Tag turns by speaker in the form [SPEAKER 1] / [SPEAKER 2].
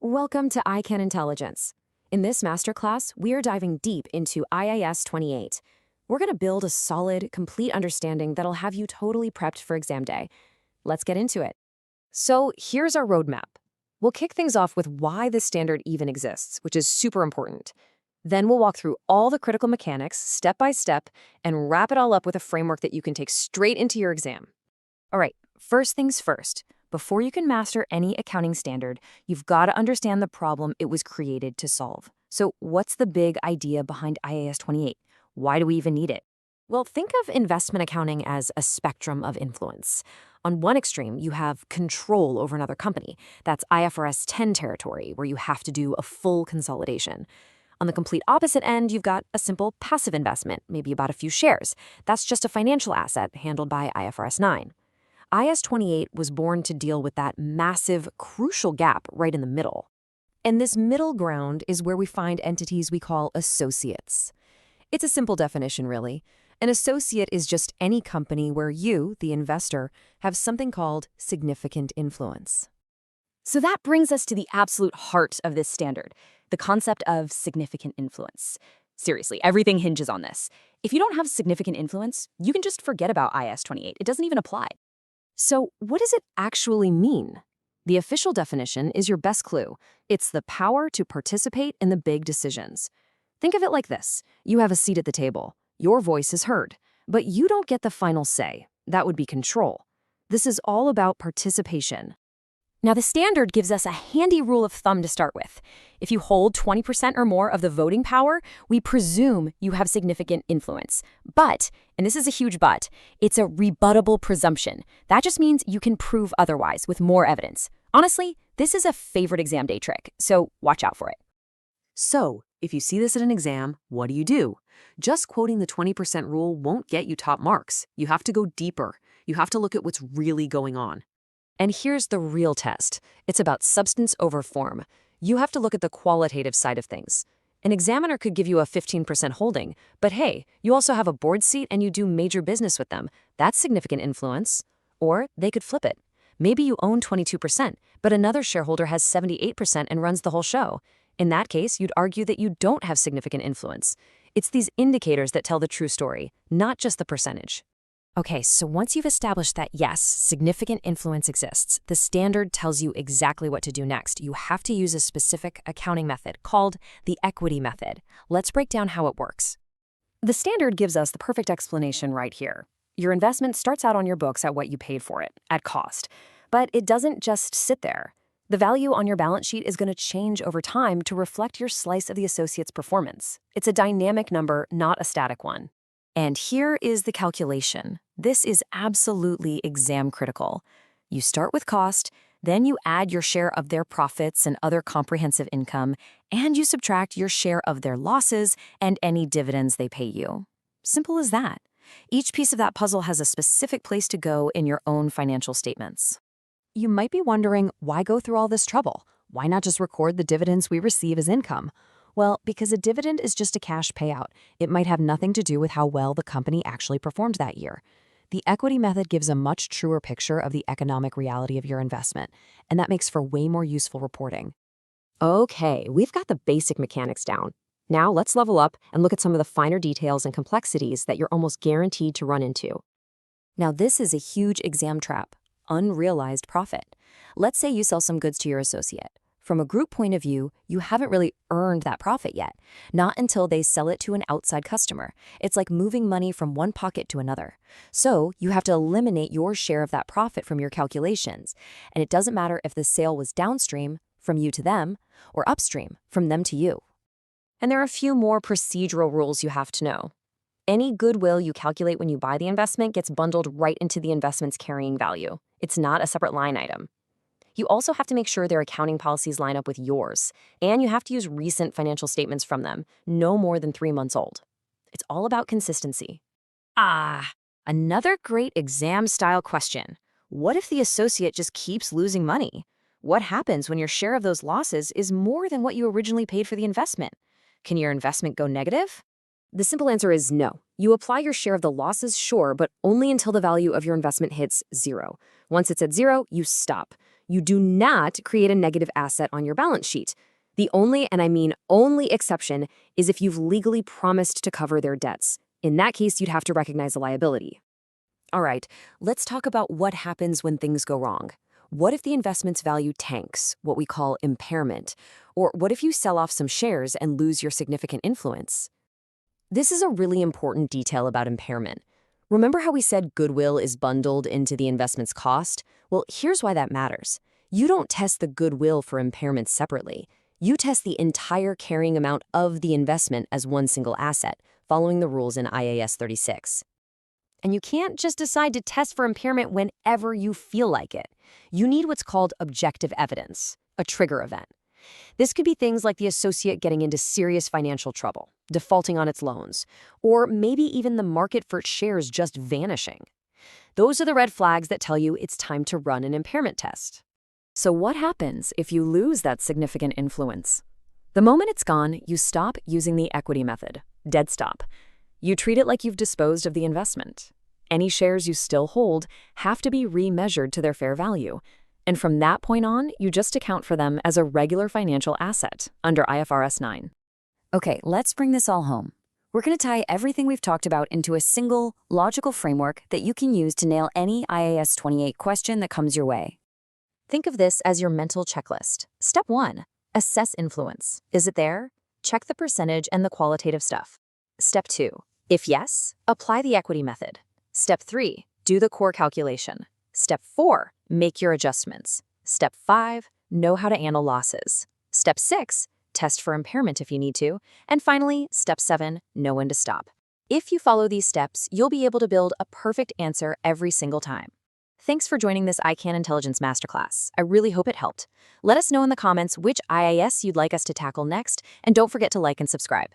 [SPEAKER 1] Welcome to ICAN Intelligence. In this masterclass, we are diving deep into IAS 28. We're going to build a solid, complete understanding that'll have you totally prepped for exam day. Let's get into it. So here's our roadmap. We'll kick things off with why this standard even exists, which is super important. Then we'll walk through all the critical mechanics, step by step, and wrap it all up with a framework that you can take straight into your exam. All right, first things first. Before you can master any accounting standard, you've got to understand the problem it was created to solve. So what's the big idea behind IAS 28? Why do we even need it? Well, think of investment accounting as a spectrum of influence. On one extreme, you have control over another company. That's IFRS 10 territory, where you have to do a full consolidation. On the complete opposite end, you've got a simple passive investment, maybe about a few shares. That's just a financial asset handled by IFRS 9. IAS 28 was born to deal with that massive, crucial gap right in the middle. And this middle ground is where we find entities we call associates. It's a simple definition, really. An associate is just any company where you, the investor, have something called significant influence. So that brings us to the absolute heart of this standard, the concept of significant influence. Seriously, everything hinges on this. If you don't have significant influence, you can just forget about IAS 28. It doesn't even apply. So what does it actually mean? The official definition is your best clue. It's the power to participate in the big decisions. Think of it like this. You have a seat at the table. Your voice is heard, but you don't get the final say. That would be control. This is all about participation. Now, the standard gives us a handy rule of thumb to start with. If you hold 20% or more of the voting power, we presume you have significant influence. But, and this is a huge but, it's a rebuttable presumption. That just means you can prove otherwise with more evidence. Honestly, this is a favorite exam day trick, so watch out for it. So, if you see this at an exam, what do? Just quoting the 20% rule won't get you top marks. You have to go deeper. You have to look at what's really going on. And here's the real test. It's about substance over form. You have to look at the qualitative side of things. An examiner could give you a 15% holding, but hey, you also have a board seat and you do major business with them. That's significant influence. Or they could flip it. Maybe you own 22%, but another shareholder has 78% and runs the whole show. In that case, you'd argue that you don't have significant influence. It's these indicators that tell the true story, not just the percentage. Okay, so once you've established that yes, significant influence exists, the standard tells you exactly what to do next. You have to use a specific accounting method called the equity method. Let's break down how it works. The standard gives us the perfect explanation right here. Your investment starts out on your books at what you paid for it, at cost. But it doesn't just sit there. The value on your balance sheet is going to change over time to reflect your slice of the associate's performance. It's a dynamic number, not a static one. And here is the calculation. This is absolutely exam critical. You start with cost, then you add your share of their profits and other comprehensive income, and you subtract your share of their losses and any dividends they pay you. Simple as that. Each piece of that puzzle has a specific place to go in your own financial statements. You might be wondering, why go through all this trouble? Why not just record the dividends we receive as income? Well, because a dividend is just a cash payout. It might have nothing to do with how well the company actually performed that year. The equity method gives a much truer picture of the economic reality of your investment, and that makes for way more useful reporting. Okay, we've got the basic mechanics down. Now let's level up and look at some of the finer details and complexities that you're almost guaranteed to run into. Now this is a huge exam trap, unrealized profit. Let's say you sell some goods to your associate. From a group point of view, you haven't really earned that profit yet, not until they sell it to an outside customer. It's like moving money from one pocket to another. So you have to eliminate your share of that profit from your calculations. And it doesn't matter if the sale was downstream, from you to them, or upstream, from them to you. And there are a few more procedural rules you have to know. Any goodwill you calculate when you buy the investment gets bundled right into the investment's carrying value. It's not a separate line item. You also have to make sure their accounting policies line up with yours, and you have to use recent financial statements from them, no more than 3 months old. It's all about consistency. Another great exam-style question. What if the associate just keeps losing money? What happens when your share of those losses is more than what you originally paid for the investment? Can your investment go negative? The simple answer is no. You apply your share of the losses, sure, but only until the value of your investment hits zero. Once it's at zero, you stop. You do not create a negative asset on your balance sheet. The only, and I mean only exception, is if you've legally promised to cover their debts. In that case, you'd have to recognize a liability. All right, let's talk about what happens when things go wrong. What if the investment's value tanks, what we call impairment? Or what if you sell off some shares and lose your significant influence? This is a really important detail about impairment. Remember how we said goodwill is bundled into the investment's cost? Well, here's why that matters. You don't test the goodwill for impairment separately. You test the entire carrying amount of the investment as one single asset, following the rules in IAS 36. And you can't just decide to test for impairment whenever you feel like it. You need what's called objective evidence, a trigger event. This could be things like the associate getting into serious financial trouble, defaulting on its loans, or maybe even the market for its shares just vanishing. Those are the red flags that tell you it's time to run an impairment test. So what happens if you lose that significant influence? The moment it's gone, you stop using the equity method, dead stop. You treat it like you've disposed of the investment. Any shares you still hold have to be remeasured to their fair value. And from that point on, you just account for them as a regular financial asset under IFRS 9. Okay, let's bring this all home. We're going to tie everything we've talked about into a single, logical framework that you can use to nail any IAS 28 question that comes your way. Think of this as your mental checklist. Step 1, assess influence. Is it there? Check the percentage and the qualitative stuff. Step 2, if yes, apply the equity method. Step 3, do the core calculation. Step 4, make your adjustments. Step 5, know how to handle losses. Step 6, test for impairment if you need to. And finally, step 7, know when to stop. If you follow these steps, you'll be able to build a perfect answer every single time. Thanks for joining this ICAN Intelligence Masterclass. I really hope it helped. Let us know in the comments which IAS you'd like us to tackle next, and don't forget to like and subscribe.